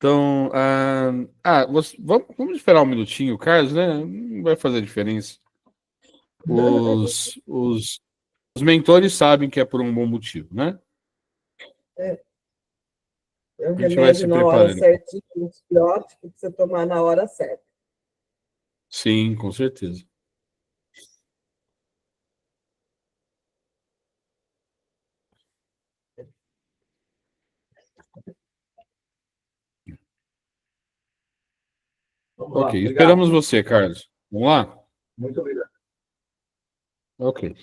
Então, vamos esperar um minutinho, Carlos, né? Não vai fazer diferença. Os mentores sabem que é por um bom motivo, né? É um A gente vai remédio se na hora preparando. certinha, um antibiótico que você tomar na hora certa. Sim, com certeza. Ok, esperamos você, Carlos. Vamos lá? Muito obrigado. Ok.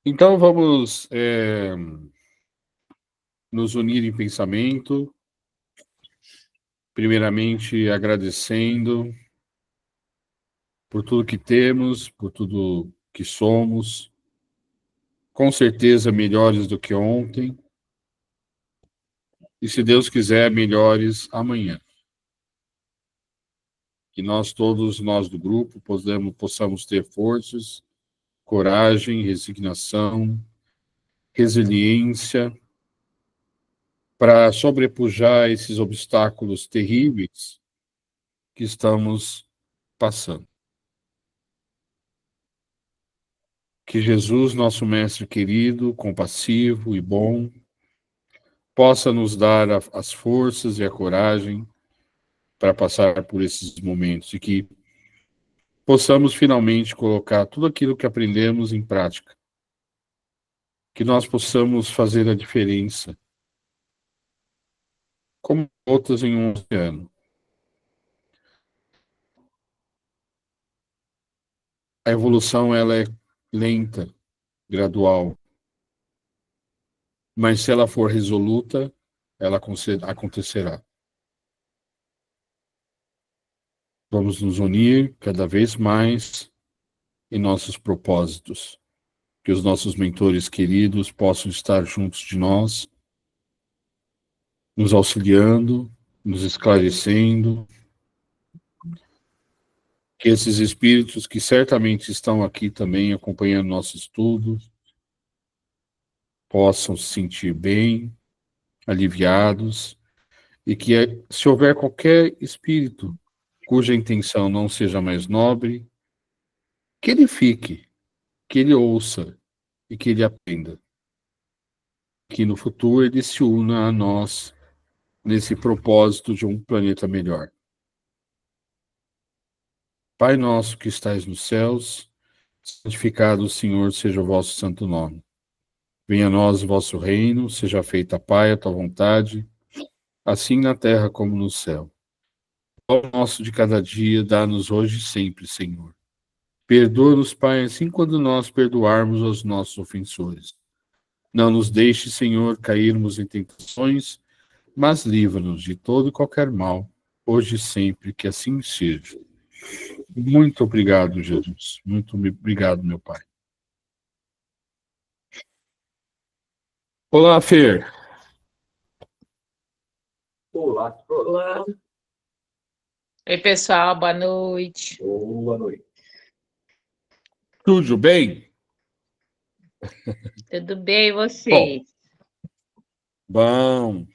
Então vamos nos unir em pensamento, primeiramente agradecendo por tudo que temos, por tudo que somos, com certeza melhores do que ontem, e se Deus quiser, melhores amanhã. Que nós do grupo, possamos ter forças, coragem, resignação, resiliência, para sobrepujar esses obstáculos terríveis que estamos passando. Que Jesus, nosso Mestre querido, compassivo e bom, possa nos dar as forças e a coragem para passar por esses momentos e que possamos finalmente colocar tudo aquilo que aprendemos em prática. Que nós possamos fazer a diferença, como outras em um oceano. A evolução ela é lenta, gradual, mas se ela for resoluta, ela acontecerá. Vamos nos unir cada vez mais em nossos propósitos. Que os nossos mentores queridos possam estar juntos de nós, nos auxiliando, nos esclarecendo. Que esses espíritos que certamente estão aqui também acompanhando nosso estudo possam se sentir bem, aliviados, e que se houver qualquer espírito cuja intenção não seja mais nobre, que ele fique, que ele ouça e que ele aprenda. Que no futuro ele se una a nós nesse propósito de um planeta melhor. Pai nosso que estais nos céus, santificado, Senhor, seja o vosso santo nome. Venha a nós o vosso reino, seja feita, Pai, a tua vontade, assim na terra como no céu. O pão nosso de cada dia, dá-nos hoje e sempre, Senhor. Perdoa-nos, Pai, assim quando nós perdoarmos aos nossos ofensores. Não nos deixe, Senhor, cairmos em tentações, mas livra-nos de todo e qualquer mal, hoje e sempre, que assim seja. Muito obrigado, Jesus. Muito obrigado, meu Pai. Olá, Fer. Olá. Olá. Oi, pessoal, boa noite. Boa noite. Tudo bem? Tudo bem, e você? Bom.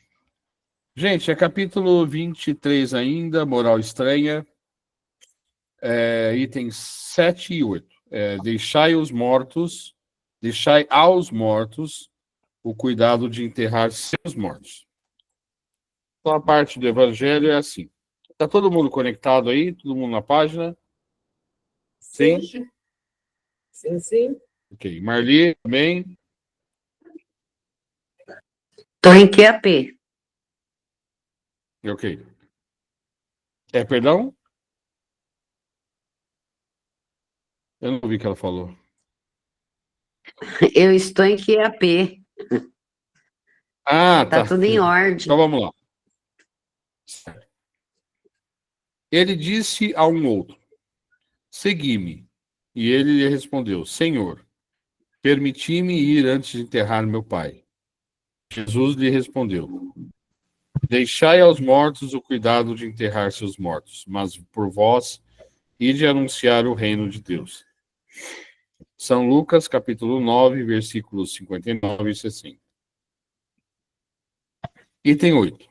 Gente, é capítulo 23 ainda, Moral Estranha, itens 7 e 8. Deixai aos mortos o cuidado de enterrar seus mortos. Então, a parte do Evangelho é assim. Está todo mundo conectado aí? Todo mundo na página? Sim? Sim, sim. Ok. Marli, também? Estou em QAP. Ok. Perdão? Eu não ouvi o que ela falou. Eu estou em QAP. Ah, Tá tá. tudo em ordem. Então vamos lá. Ele disse a um outro: segui-me. E ele lhe respondeu: Senhor, permiti-me ir antes de enterrar meu pai. Jesus lhe respondeu: deixai aos mortos o cuidado de enterrar seus mortos, mas por vós ide anunciar o reino de Deus. São Lucas, capítulo 9, versículos 59 e 60. Item 8.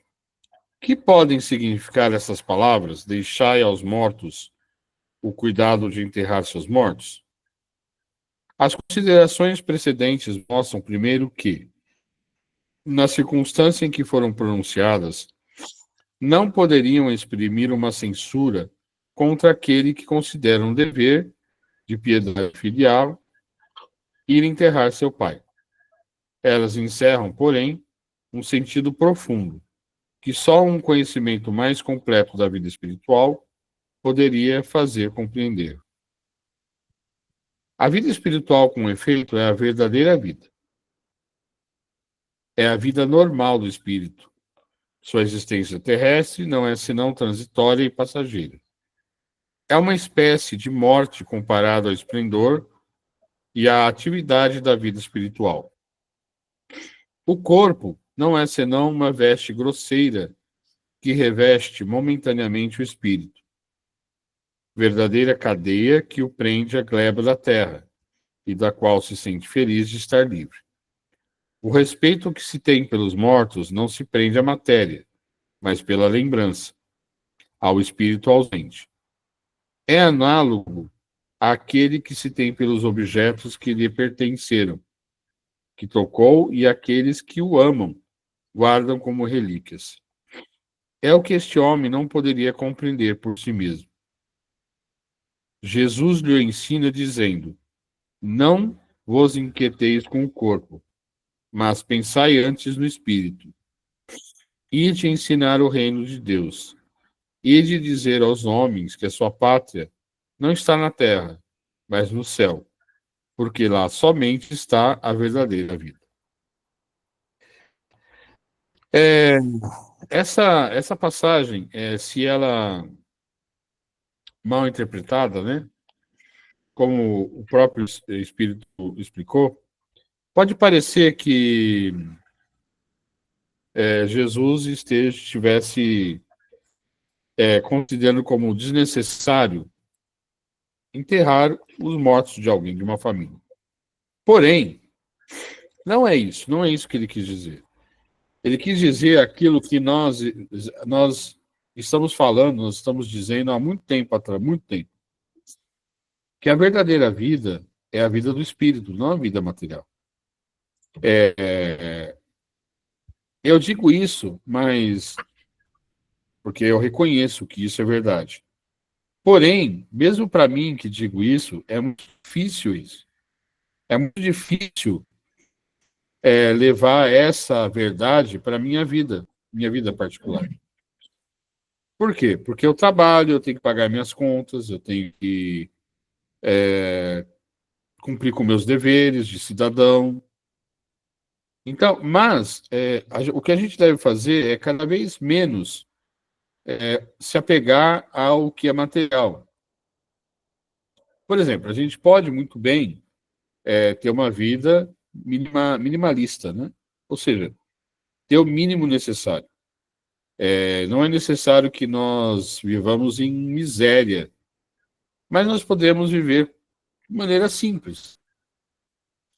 que podem significar essas palavras? Deixai aos mortos o cuidado de enterrar seus mortos? As considerações precedentes mostram, primeiro, que, na circunstância em que foram pronunciadas, não poderiam exprimir uma censura contra aquele que considera um dever de piedade filial ir enterrar seu pai. Elas encerram, porém, um sentido profundo, que só um conhecimento mais completo da vida espiritual poderia fazer compreender. A vida espiritual, com efeito, é a verdadeira vida. É a vida normal do espírito. Sua existência terrestre não é senão transitória e passageira. É uma espécie de morte comparada ao esplendor e à atividade da vida espiritual. O corpo não é senão uma veste grosseira que reveste momentaneamente o espírito, verdadeira cadeia que o prende à gleba da terra e da qual se sente feliz de estar livre. O respeito que se tem pelos mortos não se prende à matéria, mas pela lembrança, ao espírito ausente. É análogo àquele que se tem pelos objetos que lhe pertenceram, que tocou, e aqueles que o amam, guardam como relíquias. É o que este homem não poderia compreender por si mesmo. Jesus lhe ensina dizendo: não vos inquieteis com o corpo, mas pensai antes no espírito. Ide ensinar o reino de Deus. Ide dizer aos homens que a sua pátria não está na terra, mas no céu, porque lá somente está a verdadeira vida. Essa passagem, se ela mal interpretada, né, como o próprio Espírito explicou, pode parecer que Jesus estivesse considerando como desnecessário enterrar os mortos de alguém, de uma família. Porém, não é isso que ele quis dizer. Ele quis dizer aquilo que nós estamos falando, nós estamos dizendo há muito tempo atrás, que a verdadeira vida é a vida do espírito, não a vida material. Eu digo isso, mas porque eu reconheço que isso é verdade. Porém, mesmo para mim que digo isso, é muito difícil isso. É muito difícil levar essa verdade para a minha vida particular. Por quê? Porque eu trabalho, eu tenho que pagar minhas contas, eu tenho que cumprir com meus deveres de cidadão. Então, mas o que a gente deve fazer é cada vez menos se apegar ao que é material. Por exemplo, a gente pode muito bem ter uma vida minimalista, né? Ou seja, ter o mínimo necessário. Não é necessário que nós vivamos em miséria, mas nós podemos viver de maneira simples,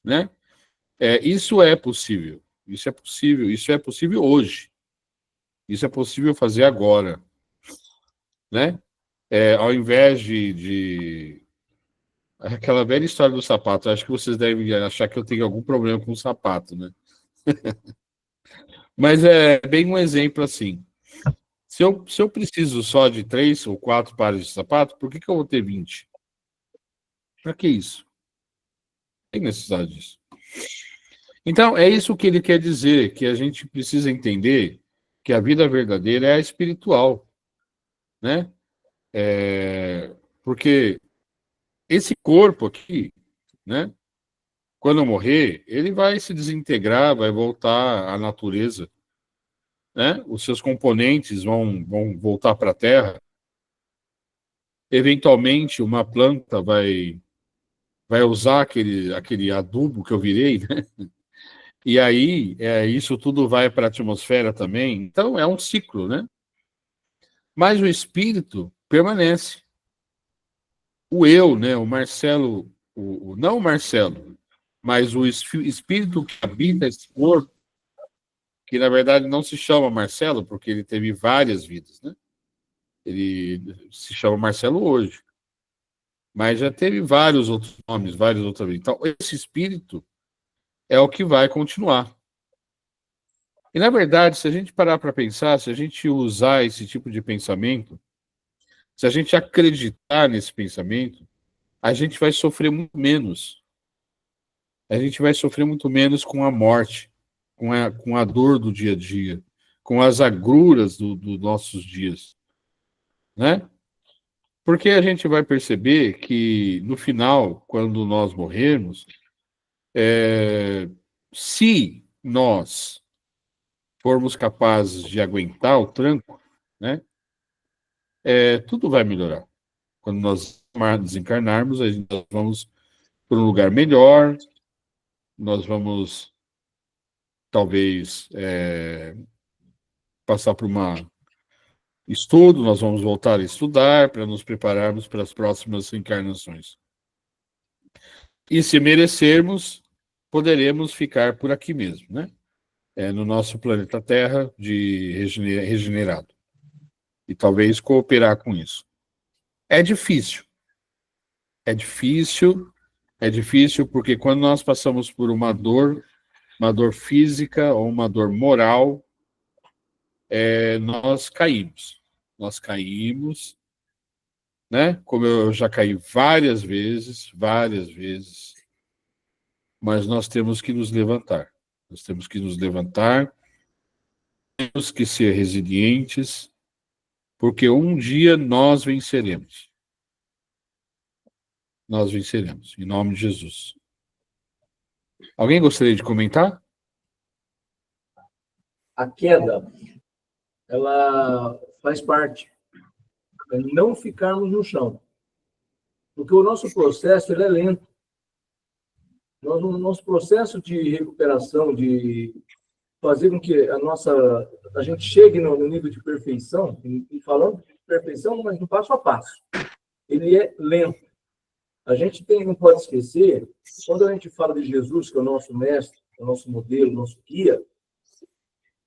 né? Isso é possível. Isso é possível hoje. Isso é possível fazer agora, né? Ao invés de aquela velha história do sapato, acho que vocês devem achar que eu tenho algum problema com o sapato, né? Mas é bem um exemplo assim. Se eu preciso só de 3 ou 4 pares de sapato, por que eu vou ter 20? Para que isso? Não tem necessidade disso. Então, é isso que ele quer dizer, que a gente precisa entender que a vida verdadeira é a espiritual, né? Porque esse corpo aqui, né? Quando eu morrer, ele vai se desintegrar, vai voltar à natureza, né? Os seus componentes vão voltar para a terra. Eventualmente, uma planta vai usar aquele adubo que eu virei, né? E aí, isso tudo vai para a atmosfera também. Então, é um ciclo, né? Mas o espírito permanece. O eu, né? O Marcelo, não o Marcelo, mas o espírito que habita esse corpo, que na verdade não se chama Marcelo, porque ele teve várias vidas, né? Ele se chama Marcelo hoje, mas já teve vários outros nomes, várias outras vidas. Então, esse espírito é o que vai continuar. E, na verdade, se a gente parar para pensar, se a gente usar esse tipo de pensamento, se a gente acreditar nesse pensamento, a gente vai sofrer muito menos. A gente vai sofrer muito menos com a morte, com a dor do dia a dia, com as agruras dos nossos dias, né? Porque a gente vai perceber que, no final, quando nós morrermos, se nós formos capazes de aguentar o tranco, né, tudo vai melhorar. Quando nós desencarnarmos, nós vamos para um lugar melhor, nós vamos, talvez, passar por estudo, nós vamos voltar a estudar para nos prepararmos para as próximas encarnações. E se merecermos, poderemos ficar por aqui mesmo, né? No nosso planeta Terra de regenerado. E talvez cooperar com isso. É difícil. É difícil porque quando nós passamos por uma dor física ou uma dor moral, nós caímos. Nós caímos, né? Como eu já caí várias vezes, mas nós temos que nos levantar. Nós temos que nos levantar, temos que ser resilientes, porque um dia nós venceremos. Nós venceremos, em nome de Jesus. Alguém gostaria de comentar? A queda, ela faz parte de não ficarmos no chão. Porque o nosso processo ele é lento. O nosso processo de recuperação, de fazer com que a gente chegue no nível de perfeição, e falando de perfeição, mas no passo a passo, ele é lento. A gente não pode esquecer, quando a gente fala de Jesus, que é o nosso mestre, o nosso modelo, o nosso guia,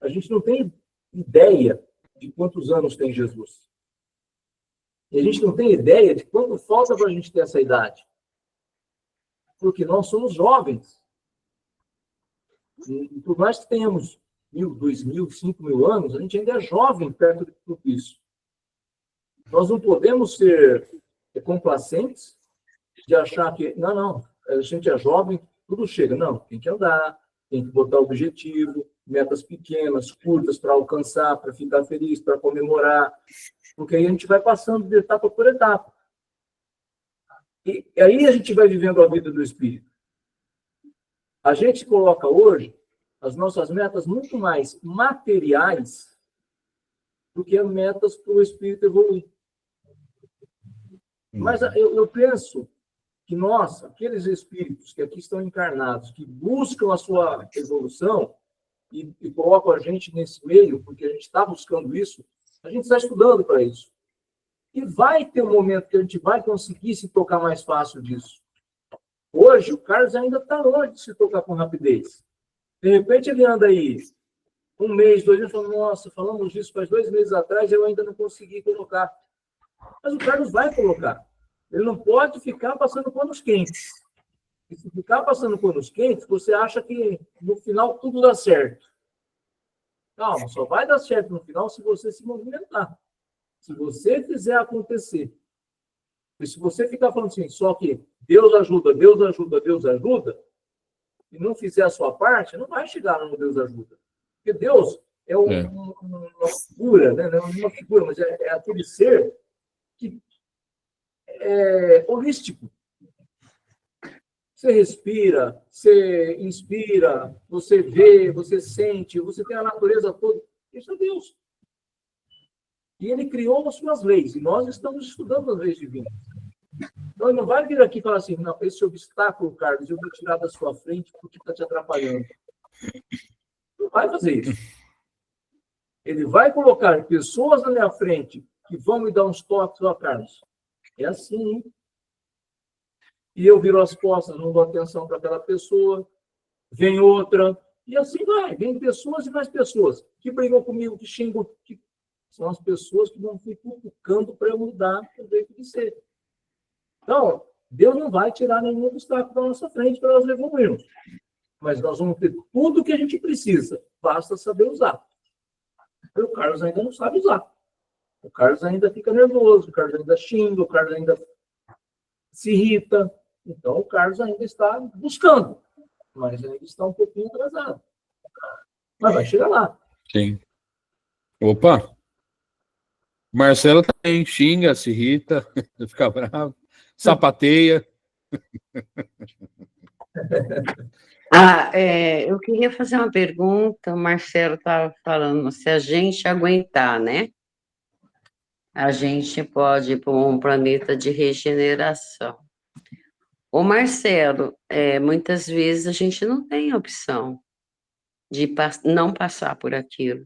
a gente não tem ideia de quantos anos tem Jesus. E a gente não tem ideia de quanto falta para a gente ter essa idade. Porque nós somos jovens. E por mais que tenhamos 1.000, 2.000, 5.000 anos, a gente ainda é jovem perto de tudo isso. Nós não podemos ser complacentes de achar que, não, a gente é jovem, tudo chega. Não, tem que andar, tem que botar objetivo, metas pequenas, curtas para alcançar, para ficar feliz, para comemorar, porque aí a gente vai passando de etapa por etapa. E aí a gente vai vivendo a vida do Espírito. A gente coloca hoje as nossas metas muito mais materiais do que metas para o Espírito evoluir. Mas eu penso que nós, aqueles espíritos que aqui estão encarnados, que buscam a sua evolução e colocam a gente nesse meio, porque a gente está buscando isso, a gente está estudando para isso. E vai ter um momento que a gente vai conseguir se tocar mais fácil disso. Hoje, o Carlos ainda está longe de se tocar com rapidez. De repente, ele anda aí 1 mês, 2 meses, falando, nossa, falamos disso faz 2 meses atrás, eu ainda não consegui colocar. Mas o Carlos vai colocar. Ele não pode ficar passando panos quentes. E se ficar passando panos quentes, você acha que no final tudo dá certo. Calma, só vai dar certo no final se você se movimentar. Se você fizer acontecer. E se você ficar falando assim, só que Deus ajuda, Deus ajuda, Deus ajuda, e não fizer a sua parte, não vai chegar no Deus ajuda. Porque Deus é uma figura, né? Não é uma figura, mas é aquele ser que é holístico. Você respira, você inspira, você vê, você sente, você tem a natureza toda. Isso é Deus. E ele criou as suas leis, e nós estamos estudando as leis divinas. Então, ele não vai vir aqui e falar assim, não, esse obstáculo, Carlos, eu vou tirar da sua frente porque está te atrapalhando. Não vai fazer isso. Ele vai colocar pessoas na minha frente que vão me dar uns toques, ó, Carlos. É assim, hein? E eu viro as costas, não dou atenção para aquela pessoa, vem outra, E assim vai. Vem pessoas e mais pessoas que brigam comigo, que xingam, que são as pessoas que vão ficar cutucando para eu mudar o jeito de ser. Então, Deus não vai tirar nenhum obstáculo da nossa frente para nós evoluirmos. Mas nós vamos ter tudo o que a gente precisa. Basta saber usar. O Carlos ainda não sabe usar. O Carlos ainda fica nervoso, o Carlos ainda xinga, o Carlos ainda se irrita. Então, o Carlos ainda está buscando, mas ainda está um pouquinho atrasado. Mas vai chegar lá. Sim. Opa! Marcelo também xinga, se irrita, fica bravo, sapateia. Eu queria fazer uma pergunta. O Marcelo estava falando, se a gente aguentar, né? A gente pode ir para um planeta de regeneração. Ô, Marcelo, muitas vezes a gente não tem opção de não passar por aquilo.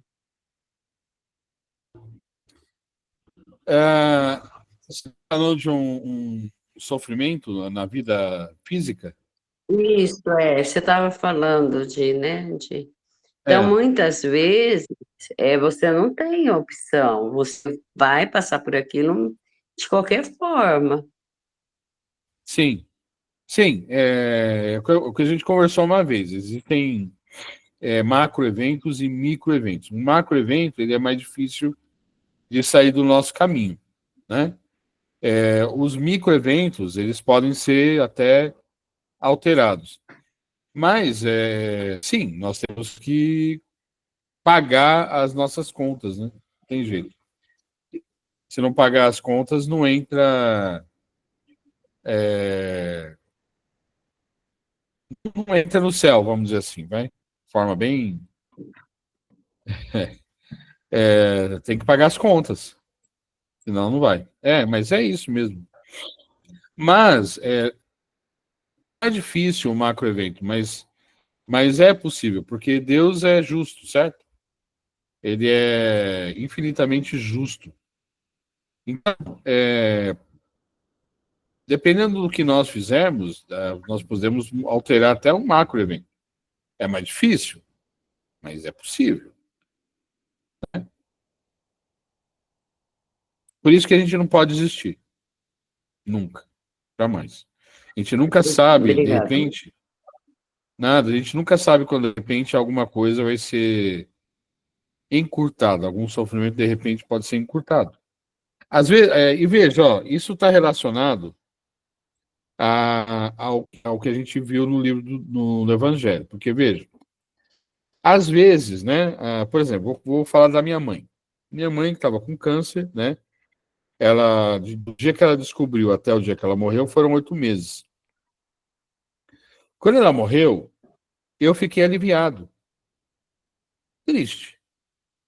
Você falou de um sofrimento na vida física? Isso, você estava falando né? Então, É, muitas vezes, você não tem opção, você vai passar por aquilo de qualquer forma. sim. Sim, o que a gente conversou uma vez. Existem macroeventos e microeventos. Um macroevento ele é mais difícil de sair do nosso caminho, né? Os microeventos eles podem ser até alterados, mas sim, nós temos que pagar as nossas contas, né? Não tem jeito. Se não pagar as contas, não entra não entra no céu, vamos dizer assim, vai? De forma bem tem que pagar as contas, senão não vai. Mas é isso mesmo. Mas é difícil o macroevento, mas é possível, porque Deus é justo, certo? Ele é infinitamente justo. Então, dependendo do que nós fizermos, nós podemos alterar até um macroevento. É mais difícil, mas é possível. Por isso que a gente não pode desistir. Nunca. Jamais. A gente nunca sabe, de Obrigada. repente, nada, a gente nunca sabe quando de repente alguma coisa vai ser encurtada, algum sofrimento de repente pode ser encurtado. Às vezes, e veja, ó, isso está relacionado ao que a gente viu no livro no Evangelho, porque veja, às vezes, né, por exemplo, vou falar da minha mãe. Minha mãe que estava com câncer, né? Do dia que ela descobriu até o dia que ela morreu, foram 8 meses. Quando ela morreu, eu fiquei aliviado. Triste.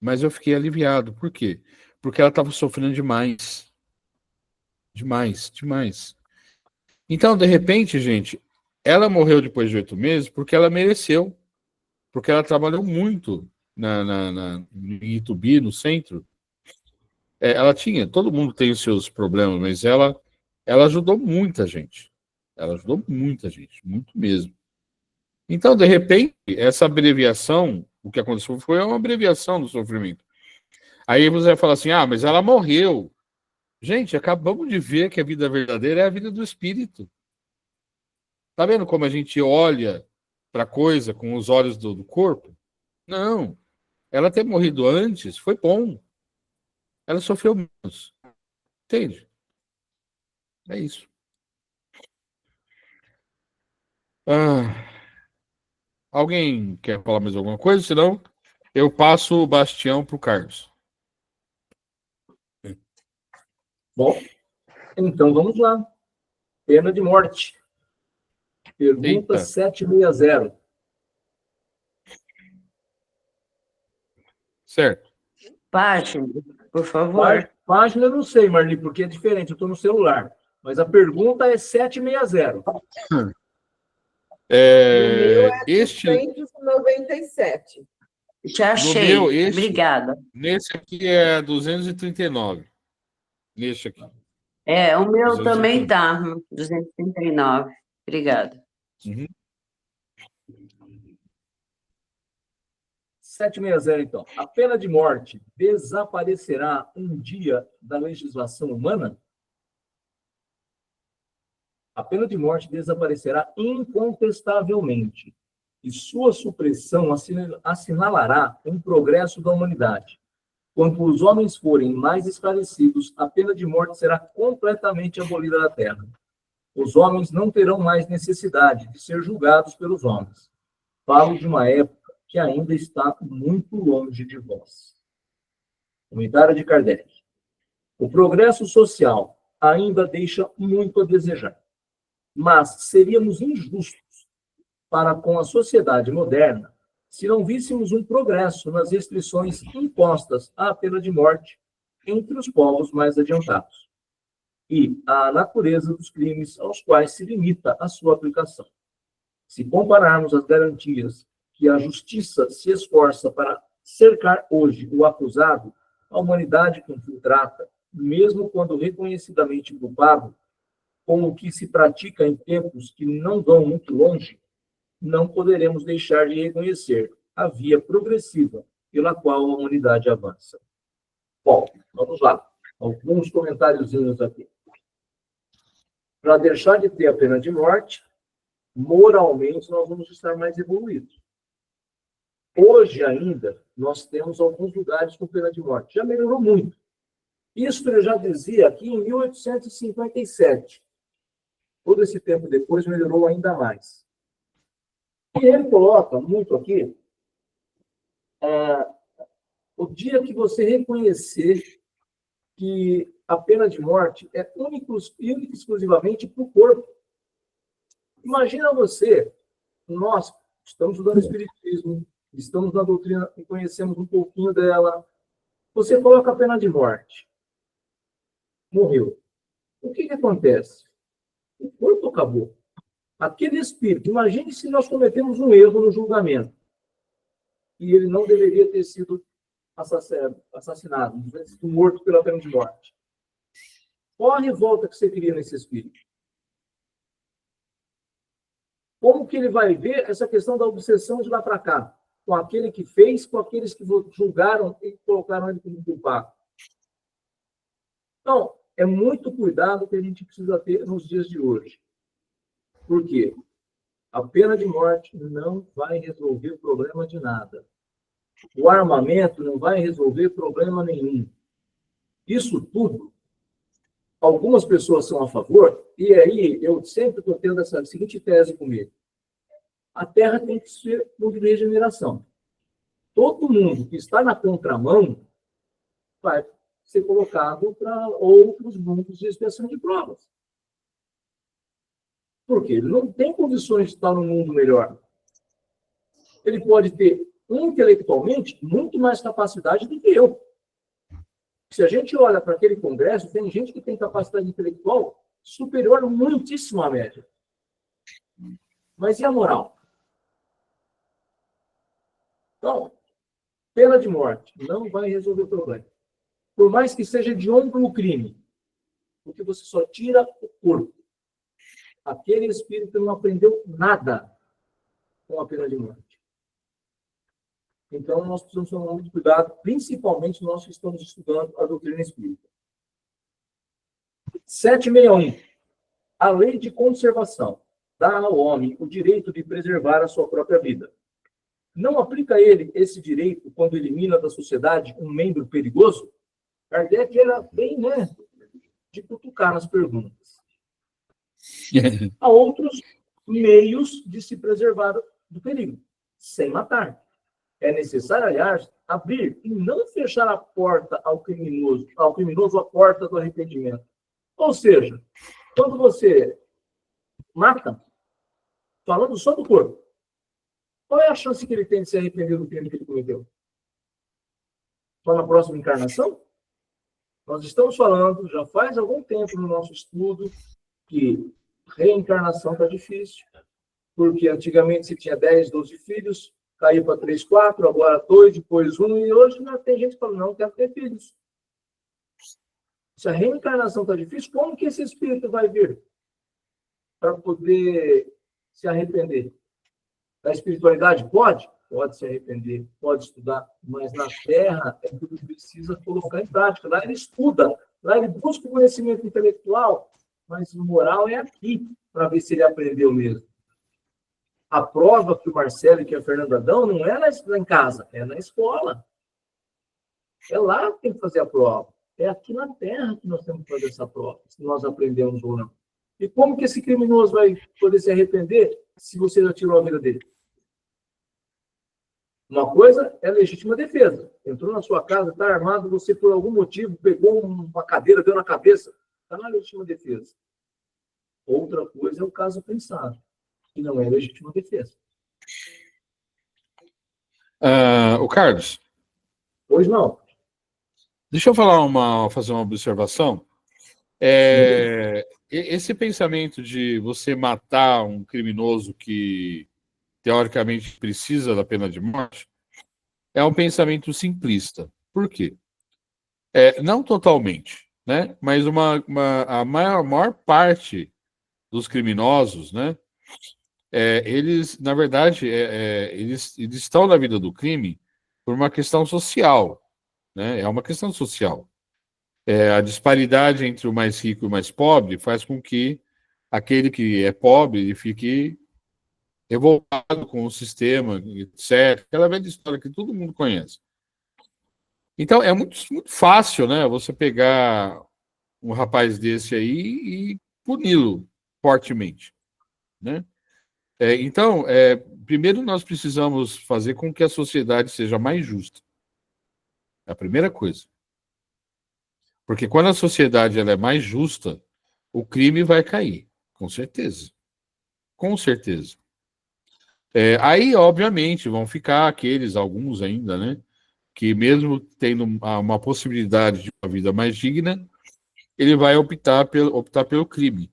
Mas eu fiquei aliviado. Por quê? Porque ela estava sofrendo demais. Demais, demais. Então, de repente, gente, ela morreu depois de 8 meses porque ela mereceu. Porque ela trabalhou muito em Itubi, no centro. Ela tinha, todo mundo tem os seus problemas, mas ela ajudou muita gente. Ela ajudou muita gente, muito mesmo. Então, de repente, essa abreviação, o que aconteceu foi uma abreviação do sofrimento. Aí você vai falar assim, mas ela morreu. Gente, acabamos de ver que a vida verdadeira é a vida do espírito. Tá vendo como a gente olha para a coisa com os olhos do corpo? Não. Ela ter morrido antes foi bom. Ela sofreu menos. Entende? É isso. Alguém quer falar mais alguma coisa? Senão, eu passo o bastião para o Carlos. Bom, então vamos lá. Pena de morte. Pergunta Eita. 760. Certo. Página, por favor. Página eu não sei, Marli, porque é diferente, eu estou no celular. Mas a pergunta é 760. No meu é Este 297. Já achei. meu, Obrigada. nesse aqui é 239. Neste aqui. O meu 239. também tá, 239. Obrigada. Uhum. 760, então. A pena de morte desaparecerá um dia da legislação humana? A pena de morte desaparecerá incontestavelmente, e sua supressão assinalará um progresso da humanidade. Quando os homens forem mais esclarecidos, a pena de morte será completamente abolida da terra. Os homens não terão mais necessidade de ser julgados pelos homens. Falo de uma época que ainda está muito longe de vós. Comentário de Kardec. O progresso social ainda deixa muito a desejar, mas seríamos injustos para com a sociedade moderna se não víssemos um progresso nas restrições impostas à pena de morte entre os povos mais adiantados e à natureza dos crimes aos quais se limita a sua aplicação. Se compararmos as garantias que a justiça se esforça para cercar hoje o acusado, a humanidade com que o trata, mesmo quando reconhecidamente culpado, com o que se pratica em tempos que não vão muito longe, não poderemos deixar de reconhecer a via progressiva pela qual a humanidade avança. Bom, vamos lá. Alguns comentáriozinhos aqui. Para deixar de ter a pena de morte, moralmente nós vamos estar mais evoluídos. Hoje ainda, nós temos alguns lugares com pena de morte. Já melhorou muito. Isso eu já dizia aqui em 1857. Todo esse tempo depois melhorou ainda mais. E ele coloca muito aqui, o dia que você reconhecer que a pena de morte é única e exclusivamente para o corpo. Imagina você, nós estamos estudando Espiritismo, estamos na doutrina e conhecemos um pouquinho dela. Você coloca a pena de morte. Morreu. O que acontece? O corpo acabou. Aquele espírito, imagine se nós cometemos um erro no julgamento e ele não deveria ter sido assassinado, morto pela pena de morte. Qual a revolta que você queria nesse espírito? Como que ele vai ver essa questão da obsessão de lá para cá? Com aquele que fez, com aqueles que julgaram e colocaram ele como culpado. Então, é muito cuidado que a gente precisa ter nos dias de hoje. Por quê? A pena de morte não vai resolver problema de nada. O armamento não vai resolver problema nenhum. Isso tudo, algumas pessoas são a favor, e aí eu sempre estou tendo essa seguinte tese comigo. A Terra tem que ser mundo de regeneração. Todo mundo que está na contramão vai ser colocado para outros mundos de expiação de provas. Por quê? Ele não tem condições de estar num mundo melhor. Ele pode ter, intelectualmente, muito mais capacidade do que eu. Se a gente olha para aquele congresso, tem gente que tem capacidade intelectual superior muitíssimo à média. Mas e a moral? Então, pena de morte não vai resolver o problema. Por mais que seja de ombro o crime, porque você só tira o corpo. Aquele espírito não aprendeu nada com a pena de morte. Então, nós precisamos tomar muito cuidado, principalmente nós que estamos estudando a doutrina espírita. 761. A lei de conservação dá ao homem o direito de preservar a sua própria vida. Não aplica a ele esse direito quando elimina da sociedade um membro perigoso? Kardec era bem, de cutucar nas perguntas. Há outros meios de se preservar do perigo, sem matar. É necessário, aliás, abrir e não fechar a porta ao criminoso a porta do arrependimento. Ou seja, quando você mata, falando só do corpo, qual é a chance que ele tem de se arrepender do crime que ele cometeu? Só na próxima encarnação? Nós estamos falando, já faz algum tempo no nosso estudo, que reencarnação está difícil, porque antigamente se tinha 10, 12 filhos, caiu para 3, 4, agora 2, depois 1, e hoje não tem gente que fala, não, quero ter filhos. Se a reencarnação está difícil, como que esse espírito vai vir para poder se arrepender? Da espiritualidade? Pode? pode se arrepender, pode estudar, mas na terra é que ele precisa colocar em prática. Lá ele estuda, lá ele busca o conhecimento intelectual, mas o moral é aqui, para ver se ele aprendeu mesmo. A prova que o Marcelo e que a Fernanda dão não é lá em casa, é na escola. É lá que tem que fazer a prova. É aqui na terra que nós temos que fazer essa prova, se nós aprendemos ou não. E como que esse criminoso vai poder se arrepender se você já tirou a vida dele? Uma coisa é legítima defesa. Entrou na sua casa, está armado, você por algum motivo pegou uma cadeira, deu na cabeça, está na legítima defesa. Outra coisa é o caso pensado, que não é legítima defesa. O Carlos, Pois não. deixa eu fazer uma observação. Esse pensamento de você matar um criminoso que teoricamente precisa da pena de morte é um pensamento simplista. Por quê? Não totalmente, né? Mas a maior parte dos criminosos, né? Eles, na verdade, eles estão na vida do crime por uma questão social, né? É uma questão social. A disparidade entre o mais rico e o mais pobre faz com que aquele que é pobre ele fique revoltado com o sistema, etc. Aquela velha história que todo mundo conhece. Então, é muito, muito fácil, né, você pegar um rapaz desse aí e puni-lo fortemente, né? Então, primeiro nós precisamos fazer com que a sociedade seja mais justa. É a primeira coisa. Porque quando a sociedade ela é mais justa, o crime vai cair, com certeza. Com certeza. Aí, obviamente, vão ficar alguns ainda, né? Que mesmo tendo uma possibilidade de uma vida mais digna, ele vai optar pelo crime.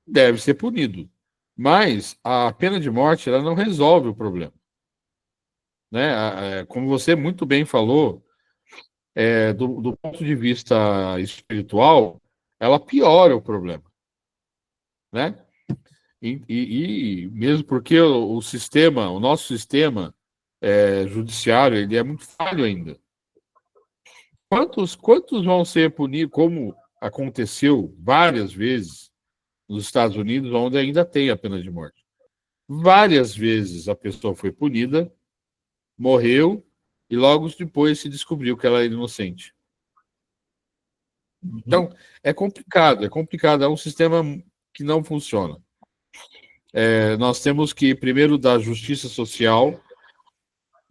Deve ser punido. Mas a pena de morte ela não resolve o problema. Né? Como você muito bem falou, do ponto de vista espiritual, ela piora o problema. Né? E mesmo porque o nosso sistema judiciário, ele é muito falho ainda. Quantos vão ser punidos, como aconteceu várias vezes nos Estados Unidos, onde ainda tem a pena de morte? Várias vezes a pessoa foi punida, morreu, e logo depois se descobriu que ela era inocente. Então, é complicado, é um sistema que não funciona. Nós temos que, primeiro, dar justiça social,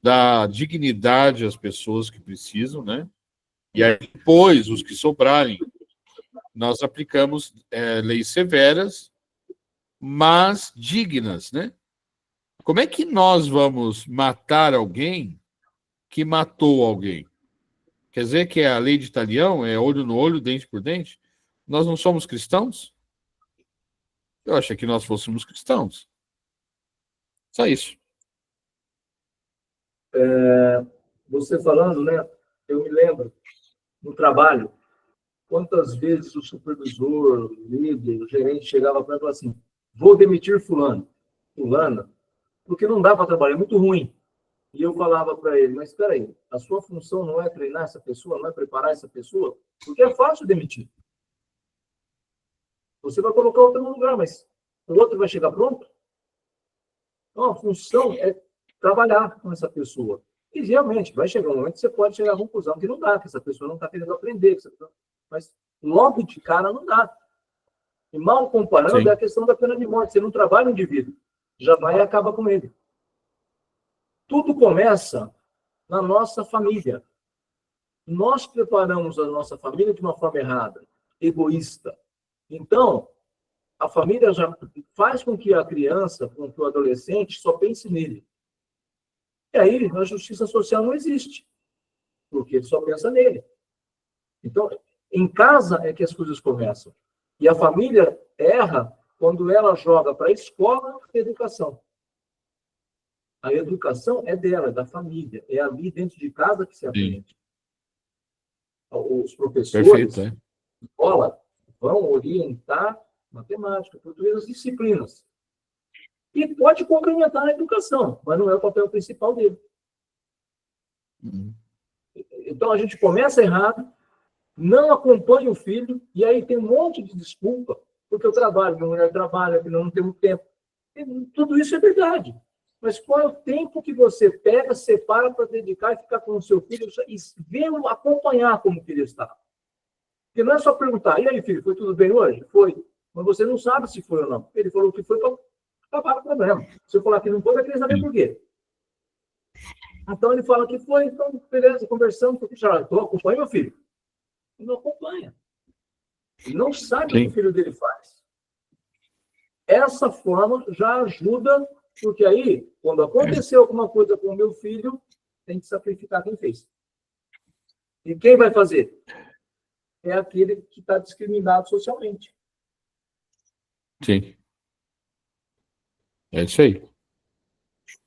dar dignidade às pessoas que precisam, né? E aí, depois, os que sobrarem, nós aplicamos leis severas, mas dignas, né? Como é que nós vamos matar alguém que matou alguém? Quer dizer que a lei de Talião é olho no olho, dente por dente? Nós não somos cristãos? Eu achei que nós fôssemos cristãos. Só isso. Você falando, né? Eu me lembro, no trabalho, quantas vezes o supervisor, o líder, o gerente chegava para mim e falava assim: vou demitir fulano, fulana, porque não dá para trabalhar, é muito ruim. E eu falava para ele: mas espera aí, a sua função não é treinar essa pessoa, não é preparar essa pessoa, porque é fácil demitir. Você vai colocar outro no lugar, mas o outro vai chegar pronto? Então, a função é trabalhar com essa pessoa. E realmente, vai chegar um momento que você pode chegar à conclusão que não dá, que essa pessoa não está querendo aprender. Mas logo de cara não dá. E mal comparando, Sim. é a questão da pena de morte. Você não trabalha o indivíduo, já vai e acaba com ele. Tudo começa na nossa família. Nós preparamos a nossa família de uma forma errada, egoísta. Então, a família já faz com que a criança, com que o adolescente só pense nele. E aí, a justiça social não existe, porque ele só pensa nele. Então, em casa é que as coisas começam. E a família erra quando ela joga para a escola a educação. A educação é dela, é da família. É ali dentro de casa que se aprende. Os professores Perfeito, de escola vão orientar matemática, português, as disciplinas. E pode complementar a educação, mas não é o papel principal dele. Então, a gente começa errado, não acompanha o filho, e aí tem um monte de desculpa, porque eu trabalho, minha mulher trabalha, que não temos tempo. E tudo isso é verdade. Mas qual é o tempo que você pega, separa para dedicar e ficar com o seu filho e vê-lo acompanhar como que ele está? Porque não é só perguntar, e aí, filho, foi tudo bem hoje? Foi. Mas você não sabe se foi ou não. Ele falou que foi para acabar com o problema. Se eu falar que não foi, vai querer saber por quê. Então ele fala que foi, então, beleza, conversamos, então acompanha meu filho. Ele não acompanha. Ele não sabe o que o filho dele faz. Essa forma já ajuda, porque aí, quando aconteceu alguma coisa com o meu filho, tem que sacrificar quem fez. E quem vai fazer? É aquele que está discriminado socialmente. Sim. É isso aí.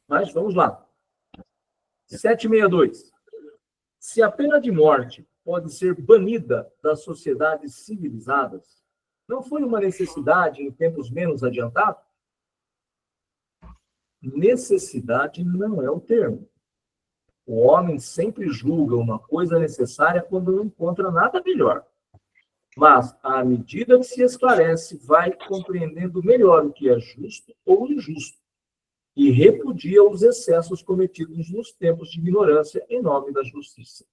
Mas vamos lá. 762. Se a pena de morte pode ser banida das sociedades civilizadas, não foi uma necessidade em tempos menos adiantados? Necessidade não é o termo. O homem sempre julga uma coisa necessária quando não encontra nada melhor. Mas, à medida que se esclarece, vai compreendendo melhor o que é justo ou injusto e repudia os excessos cometidos nos tempos de ignorância em nome da justiça.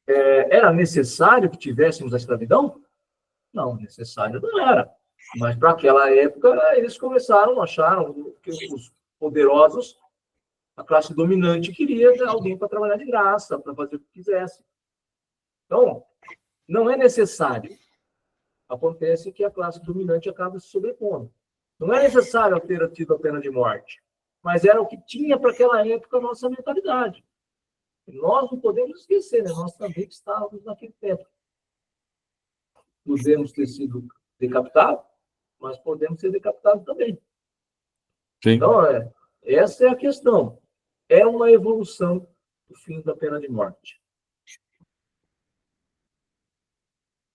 Era necessário que tivéssemos a escravidão? Não, necessário não era. Mas, para aquela época, eles acharam que os poderosos, a classe dominante, queria alguém para trabalhar de graça, para fazer o que quisesse. Então, não é necessário. Acontece que a classe dominante acaba se sobrepondo. Não é necessário ter tido a pena de morte, mas era o que tinha para aquela época a nossa mentalidade. E nós não podemos esquecer, né? Nós também estávamos naquele tempo. Podemos ter sido decapitados, mas podemos ser decapitados também. Sim. Então, essa é a questão. É uma evolução do fim da pena de morte.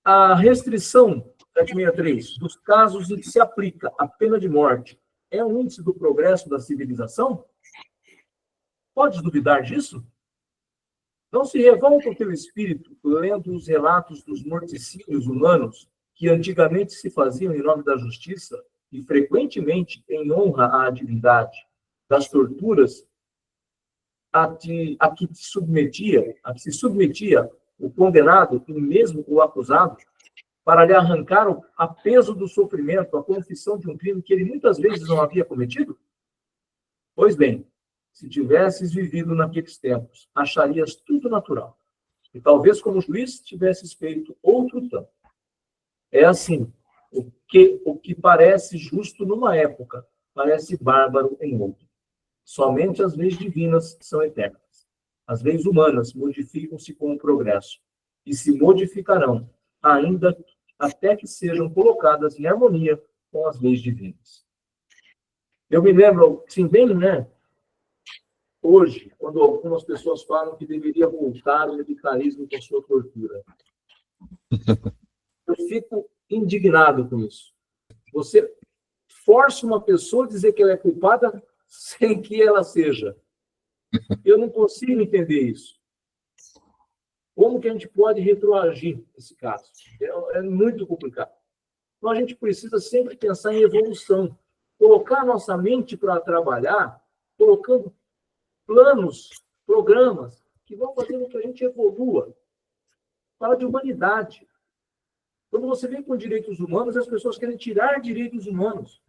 A restrição 763 dos casos em que se aplica a pena de morte é um índice do progresso da civilização? Pode duvidar disso? Não se revolta o teu espírito lendo os relatos dos morticínios humanos que antigamente se faziam em nome da justiça e frequentemente em honra à divindade, das torturas a que se submetia o condenado e mesmo o acusado, para lhe arrancar a peso do sofrimento, a confissão de um crime que ele muitas vezes não havia cometido? Pois bem, se tivesses vivido naqueles tempos, acharias tudo natural. E talvez como juiz tivesses feito outro tanto. É assim, o que parece justo numa época, parece bárbaro em outra. Somente as leis divinas são eternas. As leis humanas modificam-se com o progresso e se modificarão, ainda até que sejam colocadas em harmonia com as leis divinas. Eu me lembro, sim, bem, né? Hoje, quando algumas pessoas falam que deveria voltar o medicalismo com sua tortura. Eu fico indignado com isso. Você força uma pessoa a dizer que ela é culpada sem que ela seja. Eu não consigo entender isso. Como que a gente pode retroagir nesse caso? É muito complicado. Então, a gente precisa sempre pensar em evolução. Colocar nossa mente para trabalhar, colocando planos, programas, que vão fazer com que a gente evolua. Fala de humanidade. Quando você vem com direitos humanos, as pessoas querem tirar direitos humanos.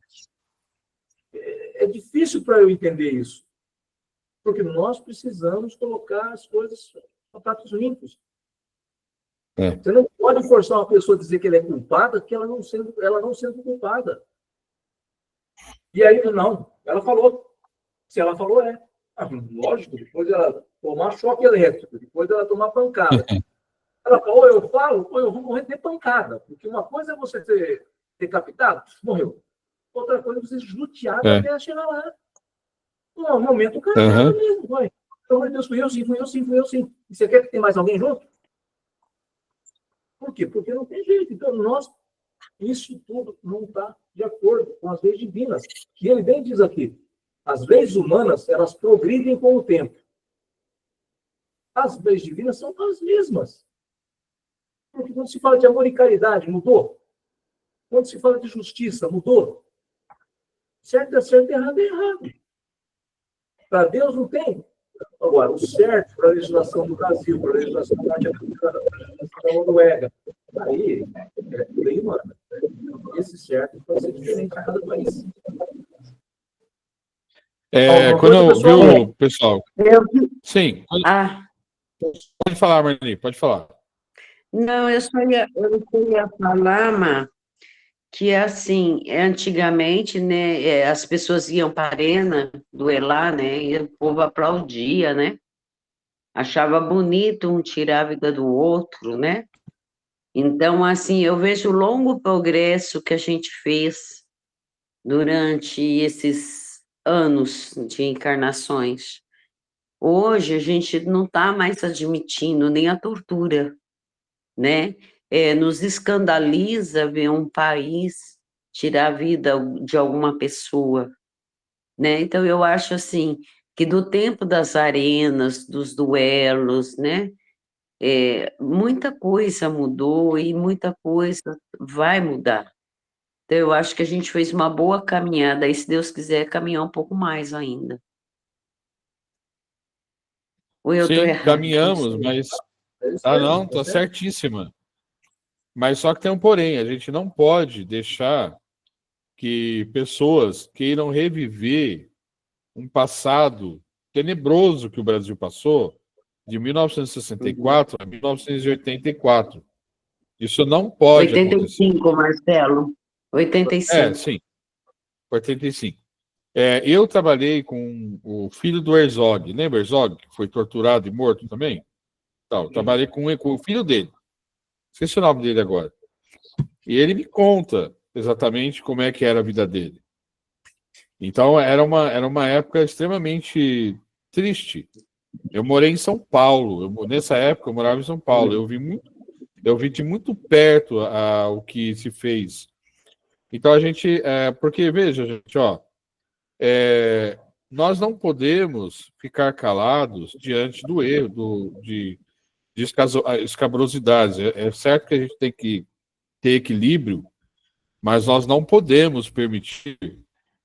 É difícil para eu entender isso. Porque nós precisamos colocar as coisas a pratos limpos. Você não pode forçar uma pessoa a dizer que ela é culpada, que ela não sendo culpada. E aí, não, ela falou. Se ela falou, é. Lógico, depois ela tomar choque elétrico, depois ela tomar pancada. Ela falou, ou eu falo, ou eu vou morrer de pancada. Porque uma coisa é você ser decapitado, morreu. Outra coisa é você judiado até chegar lá. No momento, o cara mesmo, vai. Pelo amor de Deus, fui eu sim. E você quer que tenha mais alguém junto? Por quê? Porque não tem jeito. Então, nós Isso tudo não está de acordo com as leis divinas. E ele bem diz aqui, as leis humanas, elas progridem com o tempo. As leis divinas são as mesmas. Porque quando se fala de amor e caridade, mudou. Quando se fala de justiça, mudou. Certo é certo, errado é errado. Para Deus não tem. Agora, o certo para a legislação do Brasil, para a legislação norte-americana, para a legislação da Noruega, aí é lei humana. Esse certo pode ser diferente em cada país. Alguma Quando coisa, viu, pessoal? Eu, Sim, ah, pode falar, Marli, pode falar. não, eu só ia falar, Má, que assim, antigamente, né, as pessoas iam para a arena duelar, né, e o povo aplaudia, né, achava bonito um tirar a vida do outro, né, então, assim, eu vejo o longo progresso que a gente fez durante esses anos de encarnações. Hoje, a gente não está mais admitindo nem a tortura, né, nos escandaliza ver um país tirar a vida de alguma pessoa, né? Então eu acho assim que do tempo das arenas, dos duelos, né? Muita coisa mudou e muita coisa vai mudar. Então eu acho que a gente fez uma boa caminhada e se Deus quiser caminhar um pouco mais ainda. Ou eu estou Sim, errado? caminhamos, mas... É isso Ah, mesmo, não, tá tá certo? certíssima. Mas só que tem um porém, a gente não pode deixar que pessoas queiram reviver um passado tenebroso que o Brasil passou de 1964 a 1984. Isso não pode acontecer. 85, Marcelo. 85. Sim, 85. Eu trabalhei com o filho do Herzog, lembra Herzog, que foi torturado e morto também? Então, trabalhei com o filho dele. Esqueci o nome dele agora. E ele me conta exatamente como é que era a vida dele. Então, era uma época extremamente triste. Eu morei em São Paulo. Nessa época, eu morava em São Paulo. Eu vi de muito perto o que se fez. Então, a gente... porque, veja, gente, ó, nós não podemos ficar calados diante do erro, de escabrosidades. É certo que a gente tem que ter equilíbrio, mas nós não podemos permitir